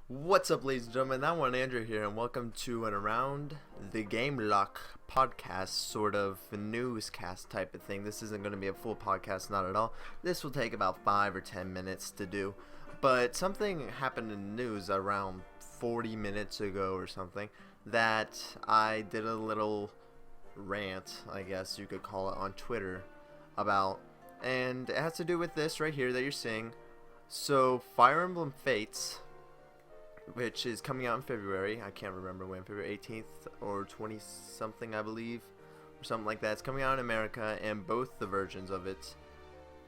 What's up, ladies and gentlemen? That one Andrew here, and welcome to an Around the Game Lock podcast, sort of newscast type of thing. This isn't going to be a full podcast, not at all. This will take about 5 or 10 minutes to do. But something happened in the news around 40 minutes ago or something that I did a little rant, I guess you could call it, on Twitter about. And it has to do with this right here that you're seeing. So, Fire Emblem Fates, which is coming out in February. I can't remember when, February 18th or 20 something, I believe, or something like that. It's coming out in America, and both the versions of it,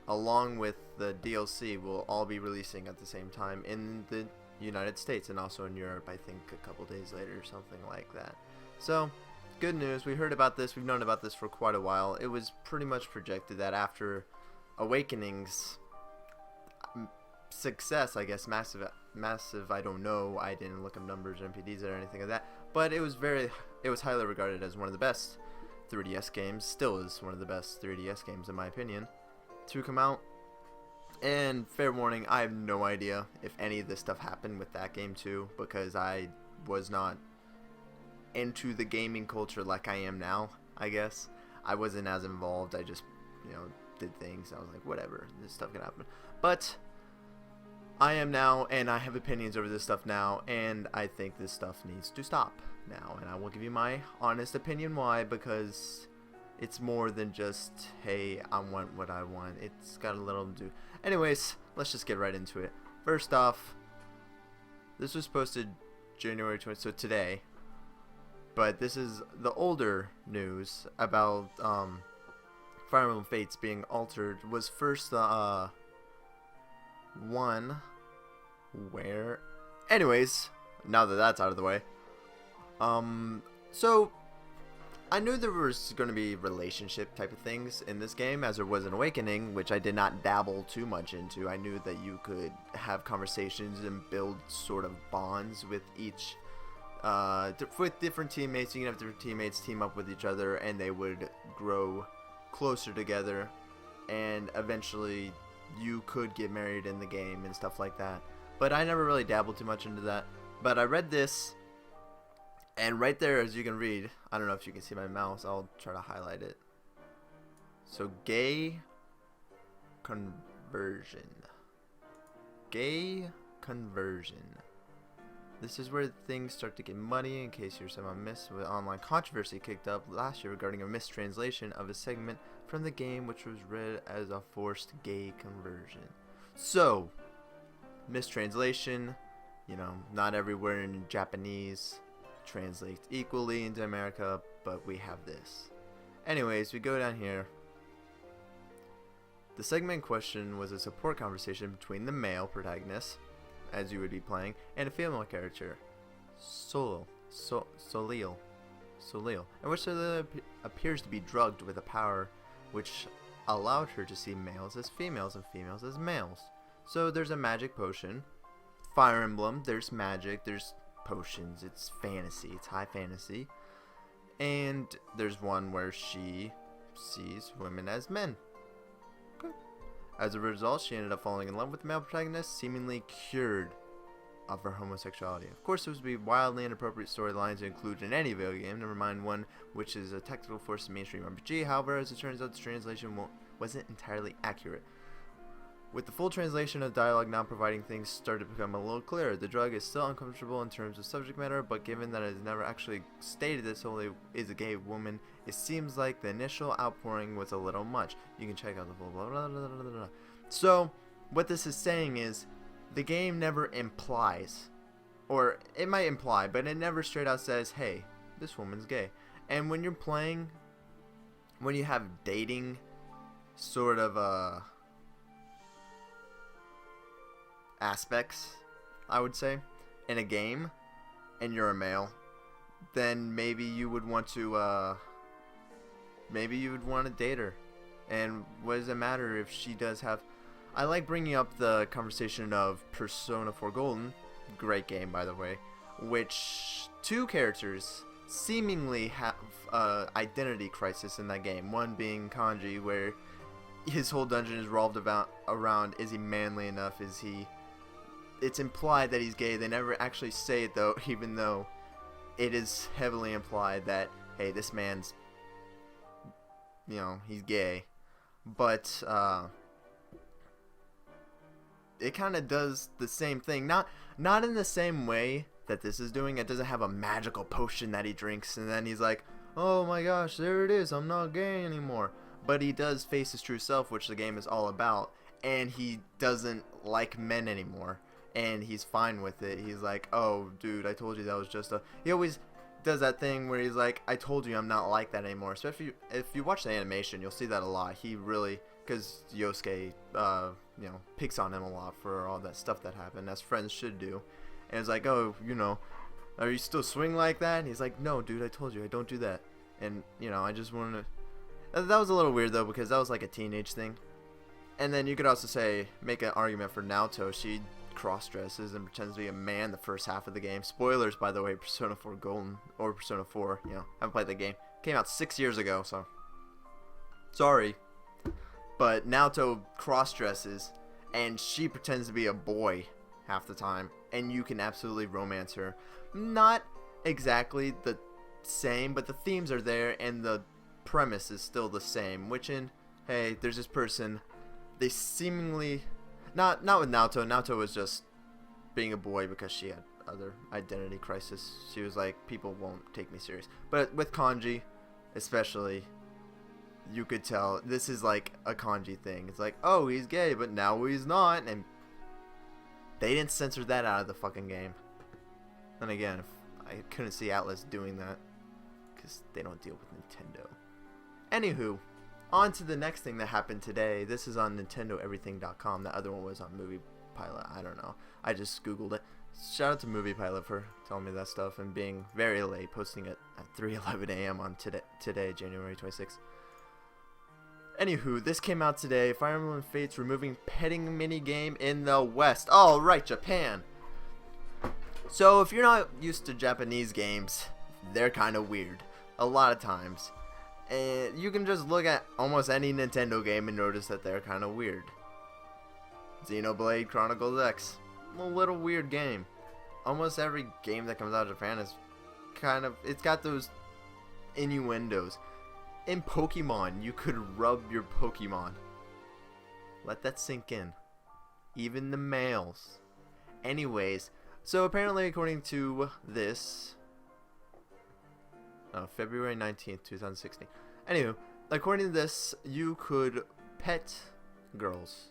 along with the DLC, will all be releasing at the same time in the United States and also in Europe, I think a couple days later or something like that. So, good news. We heard about this. We've known about this for quite a while. It was pretty much projected that after Awakening's success, I guess, massive, I don't know, I didn't look up numbers or NPDs or anything like that, but it was highly regarded as one of the best 3DS games, still is one of the best 3DS games in my opinion, to come out. And fair warning, I have no idea if any of this stuff happened with that game too, because I was not into the gaming culture like I am now, I guess. I wasn't as involved, I just, did things, I was like, whatever, this stuff can happen. But I am now, and I have opinions over this stuff now, and I think this stuff needs to stop now. And I will give you my honest opinion why, because it's more than just, hey, I want what I want. It's got a little to do. Anyways, let's just get right into it. First off, this was posted January 20th, so today. But this is the older news about Fire Emblem Fates being altered. Was first one where, anyways, now that that's out of the way, so I knew there was going to be relationship type of things in this game, as there was in Awakening, which I did not dabble too much into. I knew that you could have conversations and build sort of bonds with each, with different teammates. You can have different teammates team up with each other, and they would grow closer together, and eventually you could get married in the game and stuff like that. But I never really dabbled too much into that. But I read this, and right there, as you can read, I don't know if you can see my mouse, I'll try to highlight it. So, gay conversion. Gay conversion. This is where things start to get muddy, in case you're somehow missed, with online controversy kicked up last year regarding a mistranslation of a segment from the game, which was read as a forced gay conversion. So, mistranslation, not everywhere in Japanese translates equally into America, but we have this. Anyways, we go down here. The segment in question was a support conversation between the male protagonist, as you would be playing, and a female character, Solil, in which Solil appears to be drugged with a power which allowed her to see males as females and females as males. So there's a magic potion. Fire Emblem, there's magic, there's potions, it's fantasy, it's high fantasy. And there's one where she sees women as men. Okay. As a result, she ended up falling in love with the male protagonist, seemingly cured of her homosexuality. Of course, this would be wildly inappropriate storylines to include in any video game, never mind one which is a technical force in mainstream RPG. However, as it turns out, the translation wasn't entirely accurate. With the full translation of dialogue now providing, things started to become a little clearer. The drug is still uncomfortable in terms of subject matter, but given that it is never actually stated that Solil is a gay woman, it seems like the initial outpouring was a little much. You can check out the full blah blah blah blah blah. So, what this is saying is, the game never implies, or it might imply, but it never straight out says, hey, this woman's gay. And when you're playing, when you have dating sort of aspects, I would say, in a game, and you're a male, then maybe you would want to date her. And what does it matter if she does have... I like bringing up the conversation of Persona 4 Golden, great game by the way, which two characters seemingly have identity crisis in that game. One being Kanji, where his whole dungeon is revolved around, is he manly enough, is he it's implied that he's gay. They never actually say it though, even though it is heavily implied that, hey, this man's, he's gay. But it kind of does the same thing. Not in the same way that this is doing. It doesn't have a magical potion that he drinks and then he's like, oh my gosh, there it is, I'm not gay anymore. But he does face his true self, which the game is all about, and he doesn't like men anymore, and he's fine with it. He's like, oh dude, I told you that was just a... He always does that thing where he's like, I told you I'm not like that anymore. So if you watch the animation, you'll see that a lot. He really, because Yosuke picks on him a lot for all that stuff that happened, as friends should do. And it's like, oh, are you still swing like that? And he's like, no dude, I told you I don't do that. And I just wanted to... That was a little weird though, because that was like a teenage thing. And then you could also make an argument for Naoto. She cross-dresses and pretends to be a man the first half of the game. Spoilers, by the way, Persona 4 Golden, or Persona 4, haven't played the game. Came out 6 years ago, so sorry. But Naoto cross-dresses, and she pretends to be a boy half the time, and you can absolutely romance her. Not exactly the same, but the themes are there, and the premise is still the same, which hey, there's this person, they seemingly, not with Naoto was just being a boy because she had other identity crisis. She was like, people won't take me serious. But with Kanji, especially, you could tell this is like a Kanji thing. It's like, oh, he's gay, but now he's not, and they didn't censor that out of the fucking game. And again, I couldn't see Atlas doing that, because they don't deal with Nintendo. Anywho, on to the next thing that happened today. This is on NintendoEverything.com. The other one was on Movie Pilot. I don't know. I just Googled it. Shout out to Movie Pilot for telling me that stuff and being very late, posting it at 3:11 a.m. on today, January 26th. Anywho, this came out today. Fire Emblem Fates removing petting minigame in the West. Oh, right, Japan. So if you're not used to Japanese games, they're kind of weird. A lot of times. And you can just look at almost any Nintendo game and notice that they're kind of weird. Xenoblade Chronicles X. A little weird game. Almost every game that comes out of Japan is it's got those innuendos. In Pokemon, you could rub your Pokemon. Let that sink in. Even the males. Anyways, so apparently according to this... February 19th, 2016. Anywho, according to this, you could pet girls.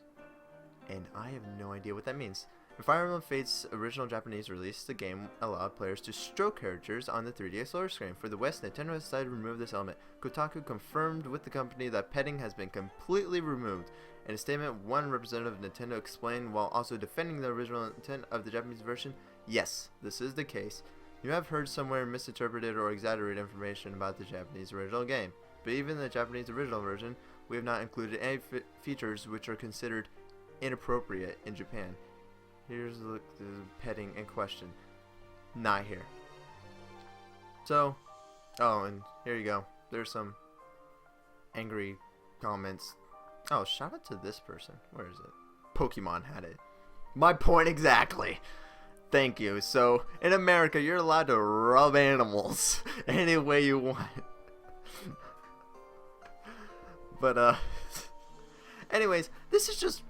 And I have no idea what that means. In Fire Emblem Fates' original Japanese release, the game allowed players to stroke characters on the 3DS lower screen. For the West, Nintendo has decided to remove this element. Kotaku confirmed with the company that petting has been completely removed. In a statement, one representative of Nintendo explained, while also defending the original intent of the Japanese version, yes, this is the case. You have heard somewhere misinterpreted or exaggerated information about the Japanese original game. But even in the Japanese original version, we have not included any features which are considered inappropriate in Japan. Here's the petting in question. Not here. So, oh, and here you go. There's some angry comments. Oh, shout out to this person. Where is it? Pokemon had it. My point exactly. Thank you. So, in America, you're allowed to rub animals any way you want. But, anyways, this is just...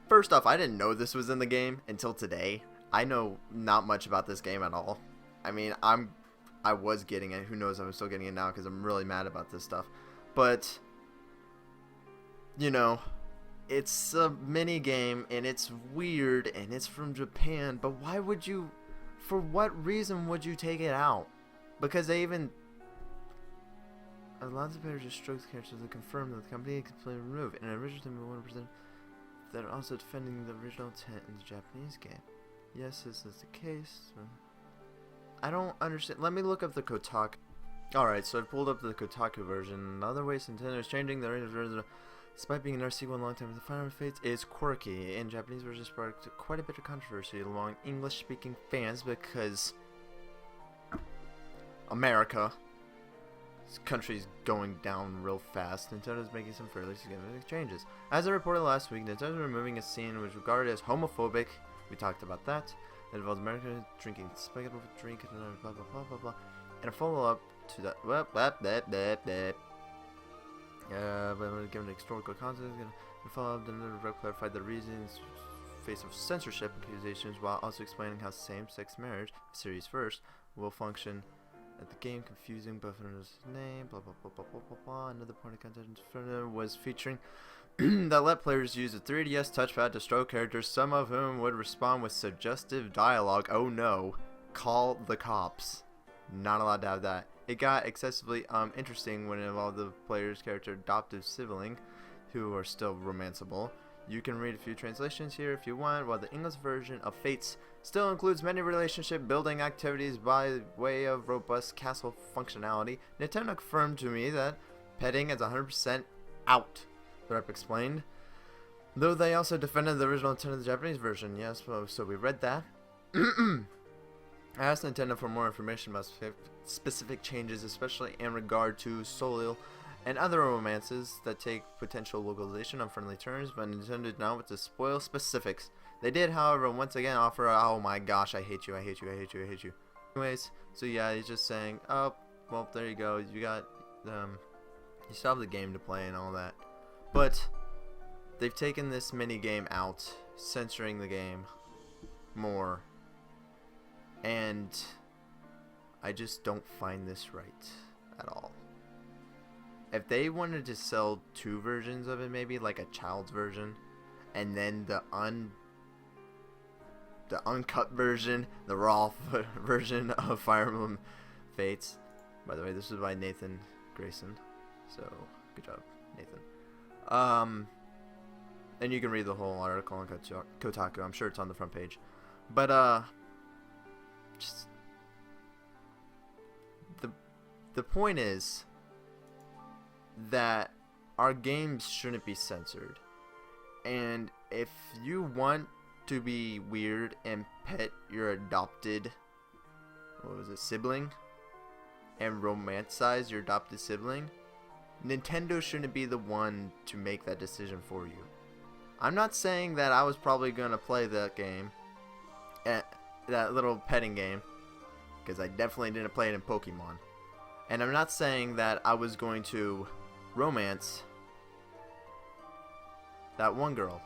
First off, I didn't know this was in the game until today. I know not much about this game at all. I mean, I was getting it. Who knows, I'm still getting it now because I'm really mad about this stuff. But, you know... It's a mini game and it's weird and it's from Japan, but why would you, for what reason would you take it out? Because they even, lots of players just strokes characters to confirm that the company completely removed, and originally 1% that are also defending the original intent in the Japanese game. Yes, this is the case. I don't understand. Let me look up the Kotaku. Alright, so I pulled up the Kotaku version. In other ways, Nintendo is changing the original. Despite being an RC one long time, the Fire Emblem Fates is quirky. In Japanese version sparked quite a bit of controversy among English-speaking fans because America, this country's going down real fast. Nintendo's making some fairly significant changes. As I reported last week, Nintendo is removing a scene which was regarded as homophobic We talked about that. It involves America drinking spaghetti drink and blah blah blah blah blah. And a follow-up to that. But given historical context, gonna follow up. Then clarified the reasons face of censorship accusations, while also explaining how same-sex marriage, series first, will function at the game. Confusing, but his name, blah blah blah blah blah blah blah. Another point of contention was featuring that let players use a 3DS touchpad to stroke characters, some of whom would respond with suggestive dialogue. Oh no, call the cops. Not allowed to have that. It got excessively interesting when it involved the player's character adoptive sibling, who are still romanceable. You can read a few translations here if you want, while the English version of Fates still includes many relationship building activities by way of robust castle functionality. Nintendo confirmed to me that petting is 100% out, the rep explained, though they also defended the original intent of the Japanese version. Yes, so we read that. I asked Nintendo for more information about specific changes, especially in regard to Soleil and other romances that take potential localization on friendly terms, but Nintendo did not want to spoil specifics. They did, however, once again offer oh my gosh, I hate you, I hate you, I hate you, I hate you. Anyways, so yeah, he's just saying, oh, well, there you go, you got, you still have the game to play and all that. But they've taken this mini game out, censoring the game more, and I just don't find this right at all. If they wanted to sell two versions of it, maybe like a child's version, and then the uncut version, the raw version of Fire Emblem Fates. By the way, this is by Nathan Grayson, so good job, Nathan. And you can read the whole article on Kotaku. I'm sure it's on the front page. But just the point is that our games shouldn't be censored. And if you want to be weird and pet your adopted, sibling, and romanticize your adopted sibling, Nintendo shouldn't be the one to make that decision for you. I'm not saying that I was probably going to play that game, that little petting game, because I definitely didn't play it in Pokemon. And I'm not saying that I was going to romance that one girl,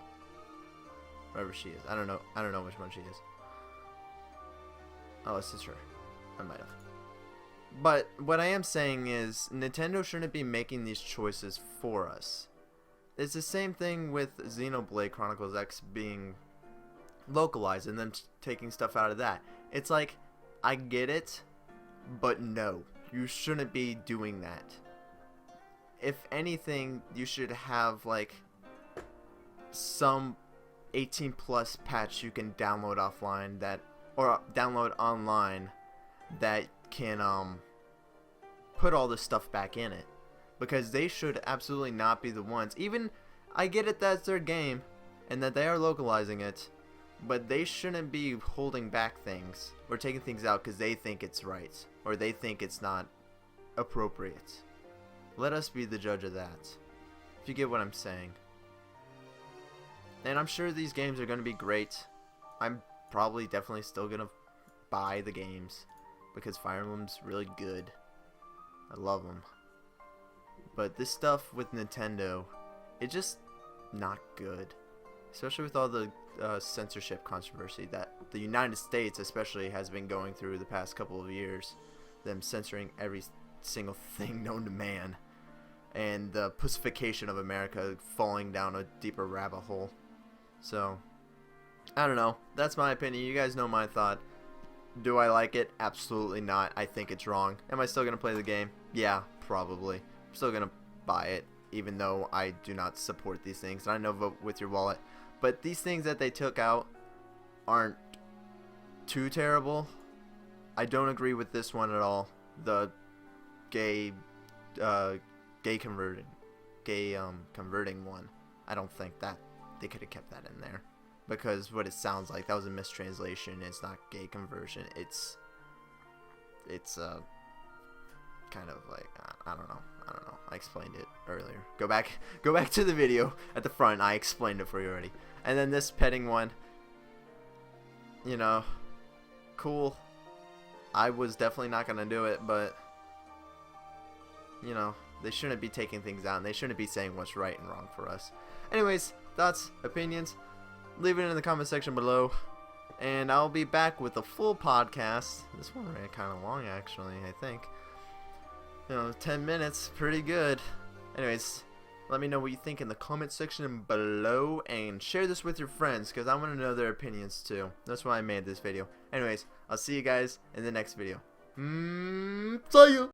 wherever she is. I don't know which one she is. Oh, this is her. I might have. But what I am saying is Nintendo shouldn't be making these choices for us. It's the same thing with Xenoblade Chronicles X being localized and them taking stuff out of that. It's like, I get it, but no, you shouldn't be doing that. If anything, you should have like some 18 plus patch you can download offline or download online that can put all this stuff back in it, because they should absolutely not be the ones. Even I get it that it's their game and that they are localizing it, but they shouldn't be holding back things or taking things out because they think it's right or they think it's not appropriate. Let us be the judge of that, if you get what I'm saying. And I'm sure these games are going to be great. I'm probably definitely still going to buy the games because Fire Emblem's really good. I love them. But this stuff with Nintendo, it's just not good. Especially with all the censorship controversy that the United States especially has been going through the past couple of years. Them censoring every single thing known to man. And the pussification of America falling down a deeper rabbit hole. So, I don't know. That's my opinion. You guys know my thought. Do I like it? Absolutely not. I think it's wrong. Am I still going to play the game? Yeah, probably. I'm still going to buy it, even though I do not support these things. And I know vote with your wallet. But these things that they took out aren't too terrible. I don't agree with this one at all. The gay converting one. I don't think that they could have kept that in there, because what it sounds like, that was a mistranslation. It's not gay conversion. It's kind of like I don't know. I explained it earlier. Go back to the video at the front. I explained it for you already. And then this petting one, you know, cool. I was definitely not gonna do it, but you know, they shouldn't be taking things out, and they shouldn't be saying what's right and wrong for us. Anyways, thoughts, opinions, leave it in the comment section below, and I'll be back with a full podcast. This one ran kind of long, actually, I think. 10 minutes, pretty good. Anyways, let me know what you think in the comment section below, and share this with your friends, because I want to know their opinions too. That's why I made this video. Anyways, I'll see you guys in the next video. See ya!